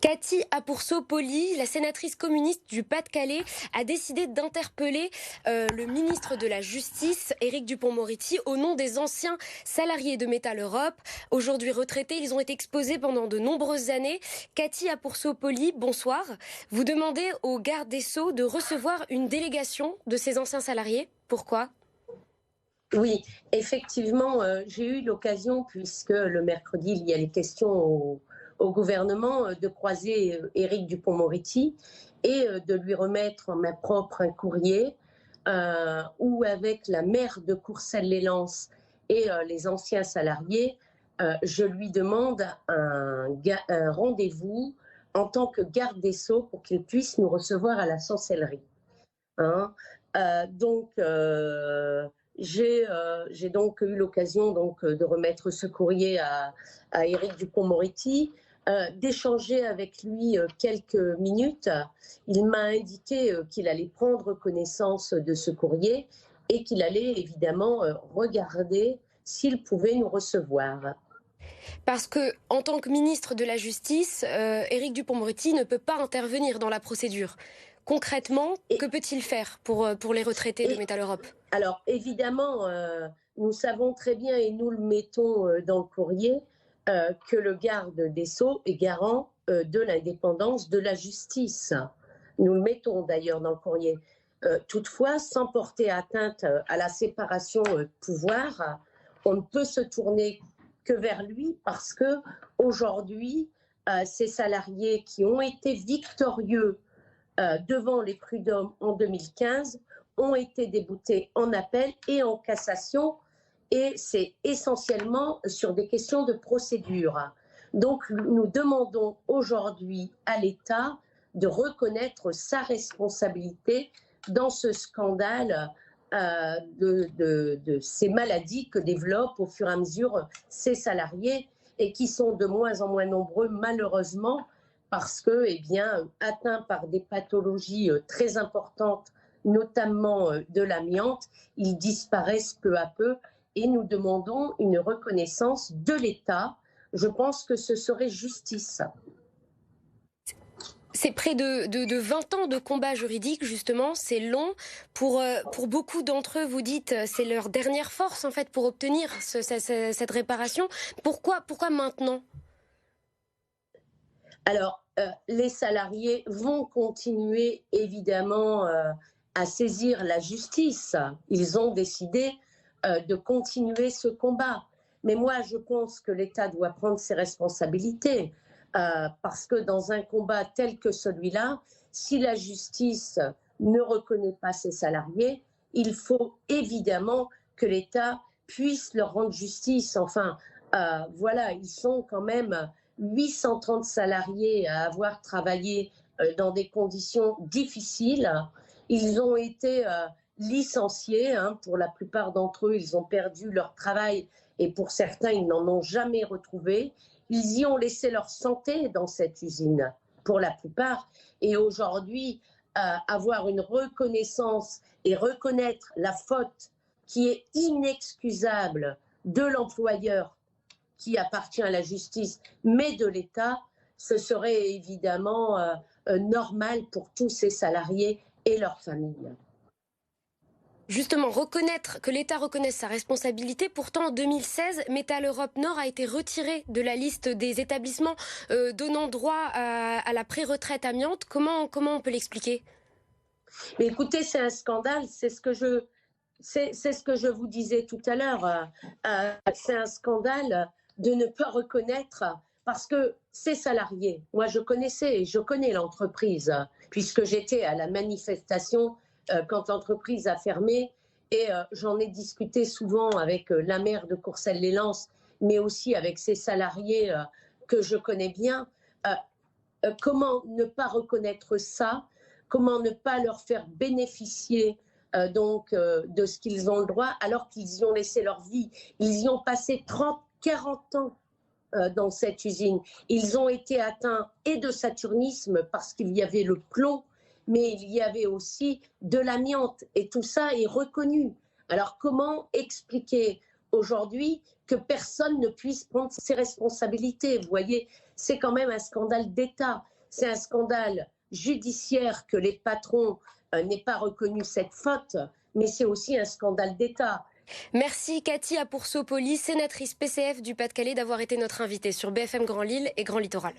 Cathy Apourceau-Poly, la sénatrice communiste du Pas-de-Calais, a décidé d'interpeller le ministre de la Justice, Éric Dupond-Moretti, au nom des anciens salariés de Mettal Europe. Aujourd'hui retraités, ils ont été exposés pendant de nombreuses années. Cathy Apourceau-Poly, bonsoir. Vous demandez au garde des Sceaux de recevoir une délégation de ces anciens salariés. Pourquoi ? Oui, effectivement, j'ai eu l'occasion, puisque le mercredi, il y a les questions au gouvernement, de croiser Éric Dupond-Moretti et de lui remettre en main propre un courrier où, avec la maire de Courcelles-lès-Lens et les anciens salariés, je lui demande un rendez-vous en tant que garde des Sceaux pour qu'il puisse nous recevoir à la Chancellerie. Hein. J'ai donc eu l'occasion de remettre ce courrier à Éric Dupond-Moretti, d'échanger avec lui quelques minutes. Il m'a indiqué qu'il allait prendre connaissance de ce courrier et qu'il allait évidemment regarder s'il pouvait nous recevoir. Parce que, en tant que ministre de la Justice, Éric Dupond-Moretti ne peut pas intervenir dans la procédure. Concrètement, que peut-il faire pour les retraités de Mettal Europe ? Alors, évidemment, nous savons très bien, et nous le mettons dans le courrier, que le garde des Sceaux est garant de l'indépendance de la justice. Nous le mettons d'ailleurs dans le courrier. Toutefois, sans porter atteinte à la séparation de pouvoir, on ne peut se tourner que vers lui, parce que aujourd'hui, ces salariés qui ont été victorieux devant les prud'hommes en 2015 ont été déboutés en appel et en cassation, et c'est essentiellement sur des questions de procédure. Donc nous demandons aujourd'hui à l'État de reconnaître sa responsabilité dans ce scandale de ces maladies que développent au fur et à mesure ces salariés, et qui sont de moins en moins nombreux, malheureusement, parce que, atteints par des pathologies très importantes, notamment de l'amiante, ils disparaissent peu à peu, et nous demandons une reconnaissance de l'État. Je pense que ce serait justice. C'est près de 20 ans de combat juridique, justement, c'est long. Pour beaucoup d'entre eux, vous dites, c'est leur dernière force, en fait, pour obtenir cette réparation. Pourquoi maintenant ? Alors, les salariés vont continuer, évidemment, à saisir la justice. Ils ont décidé de continuer ce combat. Mais moi, je pense que l'État doit prendre ses responsabilités, parce que dans un combat tel que celui-là, si la justice ne reconnaît pas ses salariés, il faut évidemment que l'État puisse leur rendre justice. Enfin, voilà, ils sont quand même 830 salariés à avoir travaillé dans des conditions difficiles. Ils ont été licenciés, pour la plupart d'entre eux, ils ont perdu leur travail, et pour certains, ils n'en ont jamais retrouvé. Ils y ont laissé leur santé dans cette usine, pour la plupart. Et aujourd'hui, avoir une reconnaissance et reconnaître la faute qui est inexcusable de l'employeur, qui appartient à la justice, mais de l'État, ce serait évidemment normal pour tous ces salariés et leurs familles. Justement, que l'État reconnaisse sa responsabilité. Pourtant, en 2016, Mettal Europe Nord a été retiré de la liste des établissements donnant droit à la pré-retraite amiante. Comment on peut l'expliquer ? Mais écoutez, c'est un scandale, c'est ce que je vous disais tout à l'heure. C'est un scandale de ne pas reconnaître, parce que ces salariés, moi je connais l'entreprise, puisque j'étais à la manifestation quand l'entreprise a fermé, et j'en ai discuté souvent avec la maire de Courcelles-lès-Lens, mais aussi avec ces salariés que je connais bien. Comment ne pas reconnaître ça ? Comment ne pas leur faire bénéficier de ce qu'ils ont le droit, alors qu'ils y ont laissé leur vie? Ils y ont passé 30, 40 ans dans cette usine. Ils ont été atteints et de saturnisme, parce qu'il y avait le plomb, mais il y avait aussi de l'amiante, et tout ça est reconnu. Alors comment expliquer aujourd'hui que personne ne puisse prendre ses responsabilités? Vous voyez, c'est quand même un scandale d'État. C'est un scandale judiciaire que les patrons n'aient pas reconnu cette faute, mais c'est aussi un scandale d'État. Merci Cathy Apoursopoli, sénatrice PCF du Pas-de-Calais, d'avoir été notre invitée sur BFM Grand Lille et Grand Littoral.